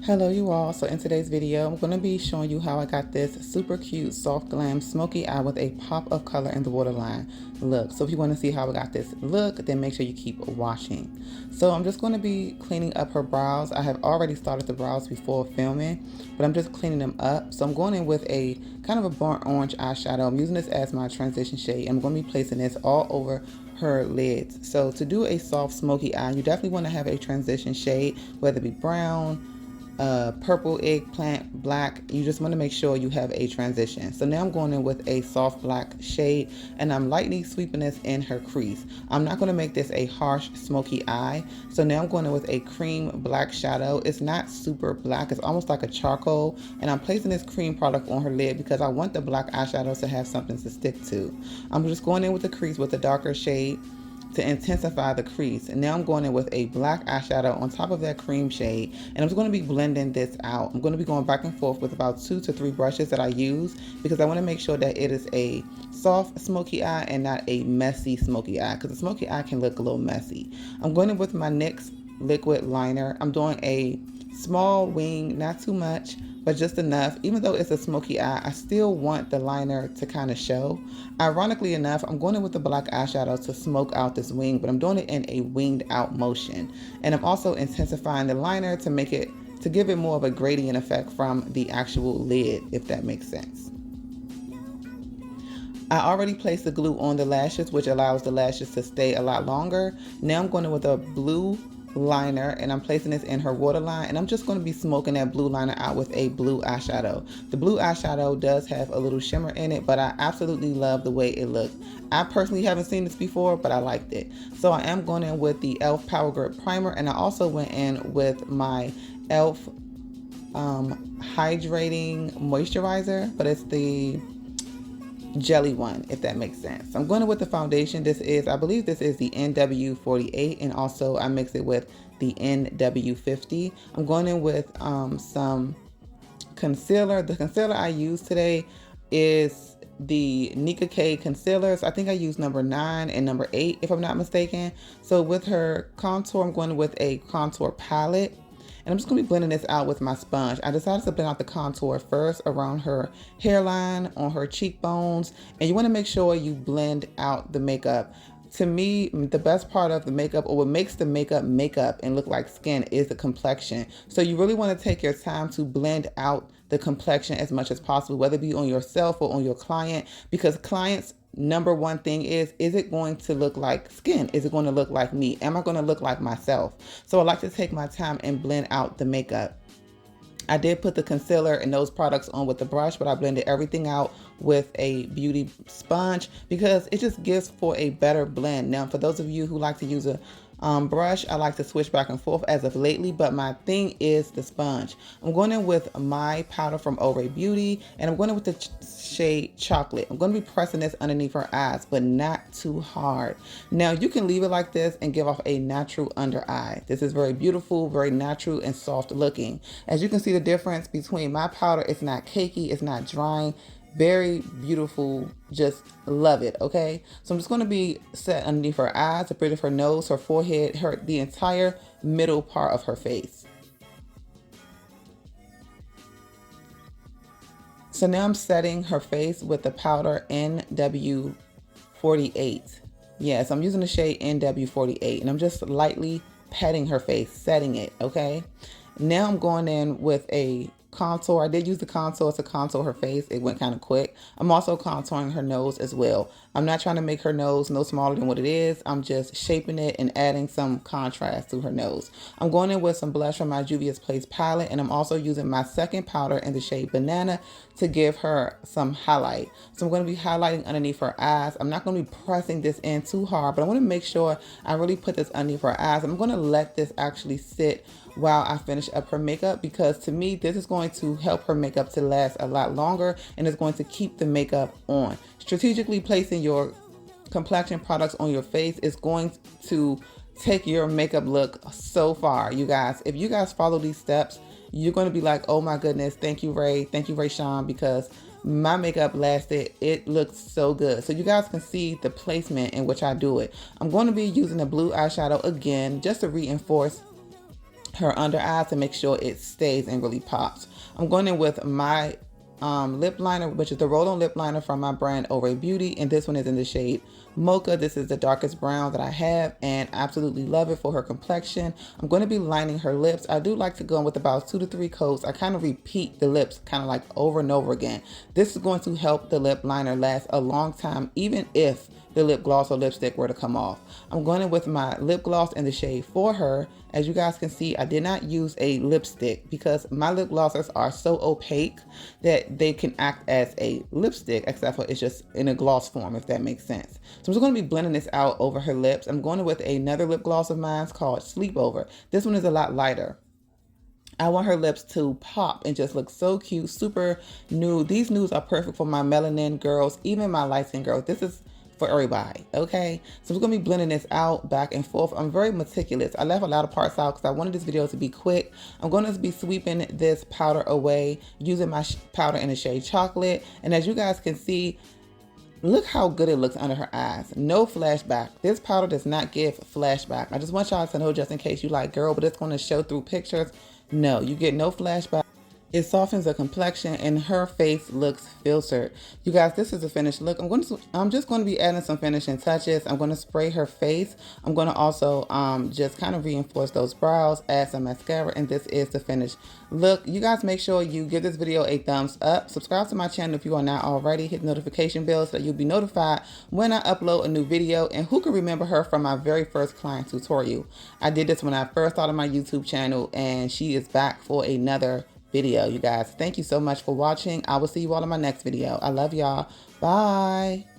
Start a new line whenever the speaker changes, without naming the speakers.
Hello you all, so in today's video I'm going to be showing you how I got this super cute soft glam smoky eye with a pop of color in the waterline look. So if you want to see how I got this look, then make sure you keep watching. So I'm just going to be cleaning up her brows. I have already started the brows before filming, but I'm just cleaning them up. So I'm going in with a kind of a burnt orange eyeshadow. I'm using this as my transition shade. I'm going to be placing this all over her lids. So to do a soft smoky eye, you definitely want to have a transition shade, whether it be brown, purple, eggplant, black. You just want to make sure you have a transition. So now I'm going in with a soft black shade and I'm lightly sweeping this in her crease. I'm not going to make this a harsh smoky eye. So now I'm going in with a cream black shadow. It's not super black, it's almost like a charcoal, and I'm placing this cream product on her lid because I want the black eyeshadows to have something to stick to. I'm just going in with the crease with a darker shade to intensify the crease. And now I'm going in with a black eyeshadow on top of that cream shade, and I'm just going to be blending this out. I'm going to be going back and forth with about 2 to 3 brushes that I use because I want to make sure that it is a soft smoky eye and not a messy smoky eye, because the smoky eye can look a little messy. I'm going in with my NYX liquid liner. I'm doing a small wing, not too much, but just enough. Even though it's a smoky eye, I still want the liner to kind of show. Ironically enough, I'm going in with the black eyeshadow to smoke out this wing, but I'm doing it in a winged out motion. And I'm also intensifying the liner to give it more of a gradient effect from the actual lid, if that makes sense. I already placed the glue on the lashes, which allows the lashes to stay a lot longer. Now I'm going in with a blue liner and I'm placing this in her waterline, and I'm just going to be smoking that blue liner out with a blue eyeshadow. The blue eyeshadow does have a little shimmer in it, but I absolutely love the way it looks. I personally haven't seen this before, but I liked it. So I am going in with the e.l.f. Power Grip Primer, and I also went in with my e.l.f. Hydrating Moisturizer, but it's the jelly one, if that makes sense. I'm going with the foundation. I believe this is the NW48, and also I mix it with the NW50. I'm going in with some concealer. The concealer I use today is the Nika K concealers. I think I use number 9 and number 8 if I'm not mistaken. So with her contour, I'm going with a contour palette. And I'm just going to be blending this out with my sponge. I decided to blend out the contour first around her hairline, on her cheekbones. And you want to make sure you blend out the makeup. To me, the best part of the makeup, or what makes the makeup and look like skin, is the complexion. So you really want to take your time to blend out the complexion as much as possible, whether it be on yourself or on your client, because clients' number one thing is it going to look like skin? Is it going to look like me? Am I going to look like myself? So I like to take my time and blend out the makeup. I did put the concealer and those products on with the brush, but I blended everything out with a beauty sponge because it just gives for a better blend. Now, for those of you who like to use a brush, I like to switch back and forth as of lately, but my thing is the sponge. I'm going in with my powder from Oraybeauty, and I'm going in with the shade Chocolate. I'm going to be pressing this underneath her eyes, but not too hard. Now, you can leave it like this and give off a natural under eye. This is very beautiful, very natural and soft looking. As you can see the difference between my powder, it's not cakey, it's not drying. Very beautiful, just love it. Okay, so I'm just going to be set underneath her eyes, the bridge of her nose, her forehead, the entire middle part of her face. So now I'm setting her face with the powder NW48. Yes, I'm using the shade NW48, and I'm just lightly patting her face, setting it. Okay, now I'm going in with a contour. I did use the contour to contour her face. It went kind of quick. I'm also contouring her nose as well. I'm not trying to make her nose no smaller than what it is. I'm just shaping it and adding some contrast to her nose. I'm going in with some blush from my Juvia's Place palette, and I'm also using my second powder in the shade Banana to give her some highlight. So I'm going to be highlighting underneath her eyes. I'm not going to be pressing this in too hard, but I want to make sure I really put this underneath her eyes. I'm going to let this actually sit while I finish up her makeup, because to me this is going to help her makeup to last a lot longer, and it's going to keep the makeup on. Strategically placing your complexion products on your face is going to take your makeup look so far, you guys. If you guys follow these steps, you're going to be like, oh my goodness, thank you Ray Sean, because my makeup lasted. It looks so good. So you guys can see the placement in which I do it. I'm going to be using the blue eyeshadow again just to reinforce her under eyes to make sure it stays and really pops. I'm going in with my lip liner, which is the roll-on lip liner from my brand Oraybeauty, and this one is in the shade Mocha. This is the darkest brown that I have, and absolutely love it for her complexion. I'm going to be lining her lips. I do like to go in with about 2 to 3 coats. I kind of repeat the lips kind of like over and over again. This is going to help the lip liner last a long time, even if the lip gloss or lipstick were to come off. I'm going in with my lip gloss in the shade For Her. As you guys can see, I did not use a lipstick because my lip glosses are so opaque that they can act as a lipstick, except for it's just in a gloss form, if that makes sense. So I'm just going to be blending this out over her lips. I'm going with another lip gloss of mine called Sleepover. This one is a lot lighter. I want her lips to pop and just look so cute, super nude. These nudes are perfect for my melanin girls, even my light skin girls. This is for everybody, okay? So we're gonna be blending this out back and forth. I'm very meticulous. I left a lot of parts out because I wanted this video to be quick. I'm going to be sweeping this powder away using my powder in the shade Chocolate. And as you guys can see, look how good it looks under her eyes. No flashback. This powder does not give flashback. I just want y'all to know, just in case you like, girl, but it's gonna show through pictures. No, you get no flashback. It softens the complexion and her face looks filtered. You guys, this is the finished look. I'm just going to be adding some finishing touches. I'm going to spray her face. I'm going to also just kind of reinforce those brows, add some mascara, and this is the finished look. You guys make sure you give this video a thumbs up. Subscribe to my channel if you are not already. Hit the notification bell so that you'll be notified when I upload a new video. And who can remember her from my very first client tutorial? I did this when I first started my YouTube channel, and she is back for another video. You guys, thank you so much for watching. I will see you all in my next video. I love y'all. Bye.